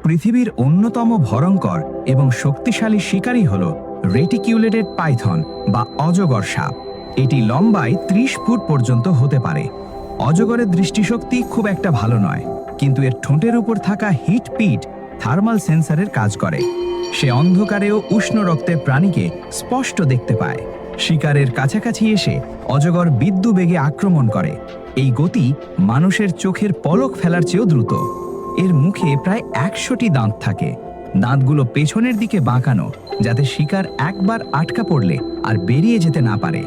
পৃথিবীর অন্যতম ভয়ঙ্কর এবং শক্তিশালী শিকারী হল রেটিকিউলেটেড পাইথন বা অজগর সাপ। এটি লম্বায় 30 ফুট পর্যন্ত হতে পারে। অজগরের দৃষ্টিশক্তি খুব একটা ভালো নয়, কিন্তু এর ঠোঁটের উপর থাকা হিট পিট থার্মাল সেন্সরের কাজ করে। সে অন্ধকারেও উষ্ণ রক্তের প্রাণীকে স্পষ্ট দেখতে পায়। শিকারের কাছাকাছি এসে অজগর বিদ্যুৎ বেগে আক্রমণ করে। এই গতি মানুষের চোখের পলক ফেলার চেয়েও দ্রুত। এর মুখে প্রায় 100টি দাঁত থাকে। দাঁতগুলো পেছনের দিকে বাঁকানো, যাতে শিকার একবার আটকা পড়লে আর বেরিয়ে যেতে না পারে।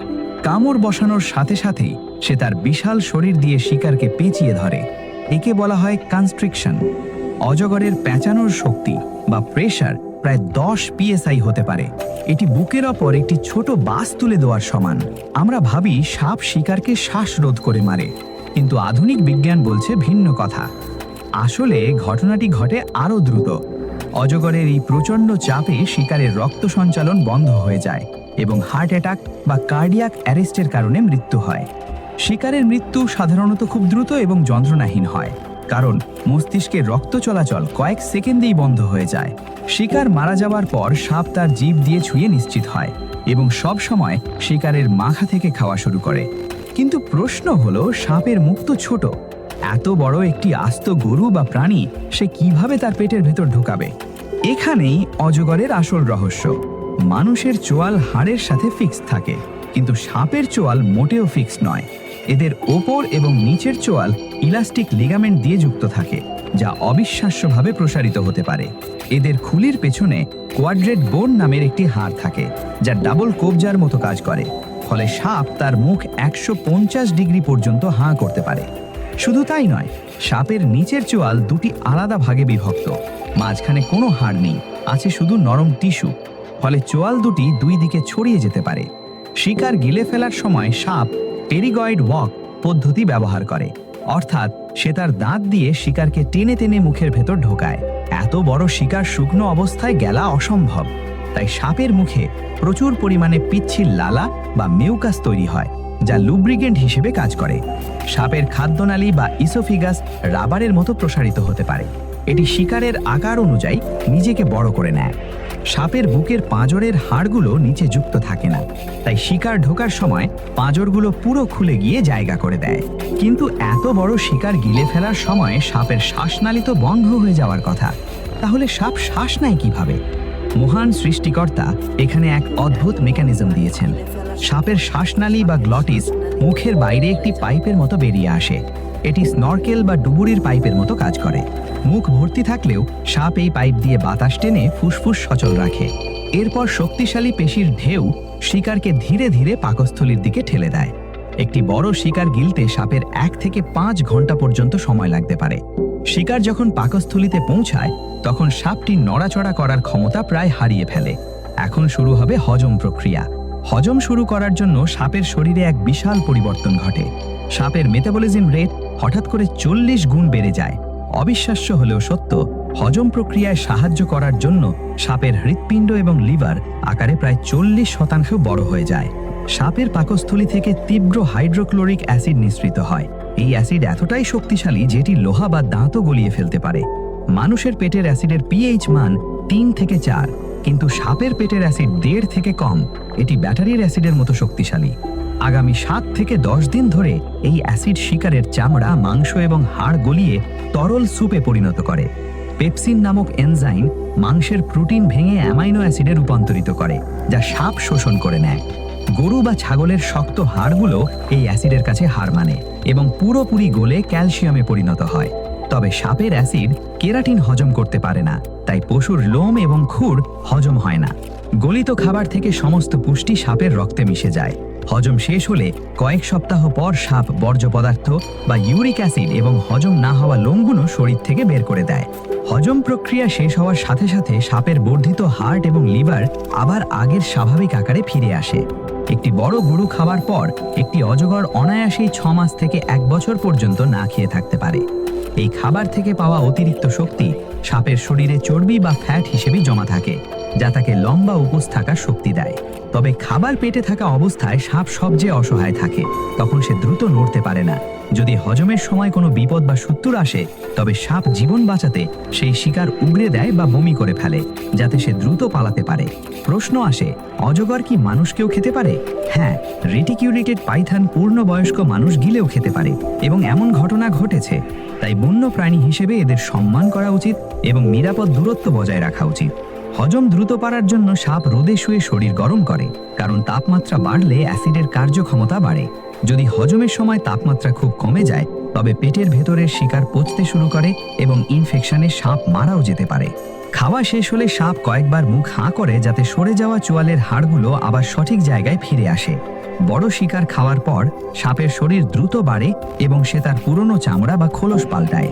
কামড় বসানোর সাথে সাথেই সে তার বিশাল শরীর দিয়ে শিকারকে পেঁচিয়ে ধরে। একে বলা হয় কনস্ট্রিকশন। অজগরের পেঁচানোর শক্তি বা প্রেসার প্রায় 10 PSI হতে পারে। এটি বুকের ওপর একটি ছোট বাস তুলে দেওয়ার সমান। আমরা ভাবি সাপ শিকারকে শ্বাসরোধ করে মারে, কিন্তু আধুনিক বিজ্ঞান বলছে ভিন্ন কথা। আসলে ঘটনাটি ঘটে আরও দ্রুত। অজগরের এই প্রচণ্ড চাপে শিকারের রক্ত সঞ্চালন বন্ধ হয়ে যায় এবং হার্ট অ্যাটাক বা কার্ডিয়াক অ্যারেস্টের কারণে মৃত্যু হয়। শিকারের মৃত্যু সাধারণত খুব দ্রুত এবং যন্ত্রণাহীন হয়, কারণ মস্তিষ্কের রক্ত চলাচল কয়েক সেকেন্ডেই বন্ধ হয়ে যায়। শিকার মারা যাওয়ার পর সাপ তার জিভ দিয়ে ছুঁয়ে নিশ্চিত হয় এবং সব সময় শিকারের মাথা থেকে খাওয়া শুরু করে। কিন্তু প্রশ্ন হলো, সাপের মুখ তো ছোট। এত বড় একটি আস্ত গরু বা প্রাণী সে কিভাবে তার পেটের ভেতর ঢোকাবে? এখানেই অজগরের আসল রহস্য। মানুষের চোয়াল হাড়ের সাথে ফিক্স থাকে, কিন্তু সাপের চোয়াল মোটেও ফিক্স নয়। এদের ওপর এবং নিচের চোয়াল ইলাস্টিক লিগামেন্ট দিয়ে যুক্ত থাকে, যা অবিশ্বাস্যভাবে প্রসারিত হতে পারে। এদের খুলির পেছনে কোয়াড্রেট বোন নামের একটি হাড় থাকে, যা ডাবল কবজার মতো কাজ করে। ফলে সাপ তার মুখ 150 ডিগ্রি পর্যন্ত হাঁ করতে পারে। শুধু তাই নয়, সাপের নিচের চোয়াল দুটি আলাদা ভাগে বিভক্ত। মাঝখানে কোনো হাড় নেই, আছে শুধু নরম টিস্যু। ফলে চোয়াল দুটি দুই দিকে ছড়িয়ে যেতে পারে। শিকার গিলে ফেলার সময় সাপ টেরিগয়েড ওয়াক পদ্ধতি ব্যবহার করে, অর্থাৎ সে তার দাঁত দিয়ে শিকারকে টেনে টেনে মুখের ভেতর ঢোকায়। এত বড় শিকার শুকনো অবস্থায় গেলা অসম্ভব, তাই সাপের মুখে প্রচুর পরিমাণে পিচ্ছিল লালা বা মিউকাস তৈরি হয়, যা লুব্রিকেন্ট হিসেবে কাজ করে। সাপের খাদ্যনালী বা ইসোফিগাস রাবারের মতো প্রসারিত হতে পারে। এটি শিকারের আকার অনুযায়ী নিজেকে বড় করে নেয়। সাপের বুকের পাঁজরের হাড়গুলো নিচে যুক্ত থাকে না, তাই শিকার ঢোকার সময় পাঁজরগুলো পুরো খুলে গিয়ে জায়গা করে দেয়। কিন্তু এত বড় শিকার গিলে ফেলার সময় সাপের শ্বাসনালী তো বন্ধ হয়ে যাওয়ার কথা। তাহলে সাপ শ্বাস নেয় কিভাবে? মহান সৃষ্টিকর্তা এখানে এক অদ্ভুত মেকানিজম দিয়েছেন। সাপের শ্বাসনালী বা গ্লটিস মুখের বাইরে একটি পাইপের মতো বেরিয়ে আসে। এটি স্নরকেল বা ডুবুরির পাইপের মতো কাজ করে। মুখ ভর্তি থাকলেও সাপ এই পাইপ দিয়ে বাতাস টেনে ফুসফুস সচল রাখে। এরপর শক্তিশালী পেশির ঢেউ শিকারকে ধীরে ধীরে পাকস্থলীর দিকে ঠেলে দেয়। একটি বড় শিকার গিলতে সাপের 1 থেকে 5 ঘন্টা পর্যন্ত সময় লাগতে পারে। শিকার যখন পাকস্থলীতে পৌঁছায়, তখন সাপটি নড়াচড়া করার ক্ষমতা প্রায় হারিয়ে ফেলে। এখন শুরু হবে হজম প্রক্রিয়া। হজম শুরু করার জন্য সাপের শরীরে এক বিশাল পরিবর্তন ঘটে। সাপের মেটাবলিজম রেট হঠাৎ করে 40 গুণ বেড়ে যায়। অবিশ্বাস্য হলেও সত্য, হজম প্রক্রিয়ায় সাহায্য করার জন্য সাপের হৃৎপিণ্ড এবং লিভার আকারে প্রায় 40% বড় হয়ে যায়। সাপের পাকস্থলী থেকে তীব্র হাইড্রোক্লোরিক অ্যাসিড নিঃসৃত হয়। এই অ্যাসিড এতটাই শক্তিশালী যে এটি লোহা বা দাঁতও গলিয়ে ফেলতে পারে। মানুষের পেটের অ্যাসিডের পিএইচ মান 3 থেকে 4, কিন্তু সাপের পেটের অ্যাসিড 1.5 থেকে কম। এটি ব্যাটারির অ্যাসিডের মতো শক্তিশালী। আগামী 7 থেকে 10 দিন ধরে এই অ্যাসিড শিকারের চামড়া, মাংস এবং হাড় গলিয়ে তরল স্যুপে পরিণত করে। পেপসিন নামক এনজাইম মাংসের প্রোটিন ভেঙে অ্যামাইনো অ্যাসিডে রূপান্তরিত করে, যা সাপ শোষণ করে নেয়। গরু বা ছাগলের শক্ত হাড়গুলো এই অ্যাসিডের কাছে হার মানে এবং পুরোপুরি গলে ক্যালসিয়ামে পরিণত হয়। তবে সাপের অ্যাসিড কেরাটিন হজম করতে পারে না, তাই পশুর লোম এবং খুর হজম হয় না। গলিত খাবার থেকে সমস্ত পুষ্টি সাপের রক্তে মিশে যায়। হজম শেষ হলে কয়েক সপ্তাহ পর সাপ বর্জ্য পদার্থ বা ইউরিক অ্যাসিড এবং হজম না হওয়া লোমগুলো শরীর থেকে বের করে দেয়। হজম প্রক্রিয়া শেষ হওয়ার সাথে সাথে সাপের বর্ধিত হার্ট এবং লিভার আবার আগের স্বাভাবিক আকারে ফিরে আসে। একটি বড় গরু খাওয়ার পর একটি অজগর অনায়াসেই 6 মাস থেকে 1 বছর পর্যন্ত না খেয়ে থাকতে পারে। এই খাবার থেকে পাওয়া অতিরিক্ত শক্তি সাপের শরীরে চর্বি বা ফ্যাট হিসেবে জমা থাকে, যা তাকে লম্বা উপোস থাকার শক্তি দেয়। তবে খাবার পেটে থাকা অবস্থায় সাপ সবচেয়ে অসহায় থাকে। তখন সে দ্রুত নড়তে পারে না, যদি হজমের সময় কোনো বিপদ বা শত্রুর আসে, তবে সাপ জীবন বাঁচাতে সেই শিকার উগরে দেয় বা বমি করে ফেলে, যাতে সে দ্রুত পালাতে পারে। প্রশ্ন আসে, অজগর কি মানুষকেও খেতে পারে? হ্যাঁ, রেটিকিউলেটেড পাইথন পূর্ণবয়স্ক মানুষ গিলেও খেতে পারে এবং এমন ঘটনা ঘটেছে। তাই বন্য প্রাণী হিসেবে এদের সম্মান করা উচিত এবং নিরাপদ দূরত্ব বজায় রাখা উচিত। হজম দ্রুত পারার জন্য সাপ রোদে শুয়ে শরীর গরম করে, কারণ তাপমাত্রা বাড়লে অ্যাসিডের কার্যক্ষমতা বাড়ে। যদি হজমের সময় তাপমাত্রা খুব কমে যায়, তবে পেটের ভেতরের শিকার পচতে শুরু করে এবং ইনফেকশনে সাপ মারাও যেতে পারে। খাওয়া শেষ হলে সাপ কয়েকবার মুখ হাঁ করে, যাতে সরে যাওয়া চোয়ালের হাড়গুলো আবার সঠিক জায়গায় ফিরে আসে। বড় শিকার খাওয়ার পর সাপের শরীর দ্রুত বাড়ে এবং সে তার পুরনো চামড়া বা খোলস পাল্টায়।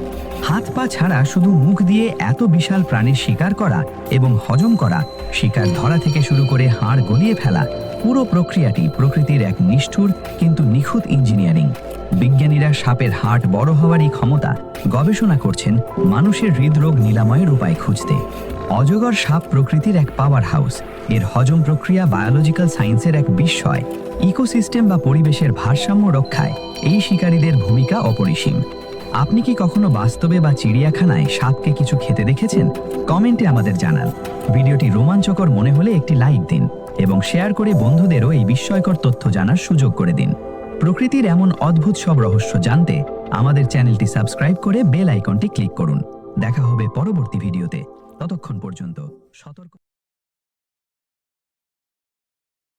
হাত পা ছাড়া শুধু মুখ দিয়ে এত বিশাল প্রাণীর শিকার করা এবং হজম করা, শিকার ধরা থেকে শুরু করে হাড় গলিয়ে ফেলা, পুরো প্রক্রিয়াটি প্রকৃতির এক নিষ্ঠুর কিন্তু নিখুঁত ইঞ্জিনিয়ারিং। বিজ্ঞানীরা সাপের হার্ট বড় হওয়ারই ক্ষমতা গবেষণা করছেন মানুষের হৃদরোগ নিরাময়ের উপায় খুঁজতে। অজগর সাপ প্রকৃতির এক পাওয়ার হাউস। এর হজম প্রক্রিয়া বায়োলজিক্যাল সায়েন্সের এক বিস্ময়। ইকোসিস্টেম বা পরিবেশের ভারসাম্য রক্ষায় এই শিকারীদের ভূমিকা অপরিসীম। আপনি কি কখনো বাস্তবে বা চিড়িয়াখানায় সাপকে কিছু খেতে দেখেছেন? কমেন্টে আমাদের জানান। ভিডিওটি রোমাঞ্চকর মনে হলে একটি লাইক দিন এবং শেয়ার করে বন্ধুদেরও এই বিস্ময়কর তথ্য জানার সুযোগ করে দিন। প্রকৃতির এমন অদ্ভুত সব রহস্য জানতে আমাদের চ্যানেলটি সাবস্ক্রাইব করে বেল আইকনটি ক্লিক করুন। দেখা হবে পরবর্তী ভিডিওতে। ততক্ষণ পর্যন্ত সতর্ক।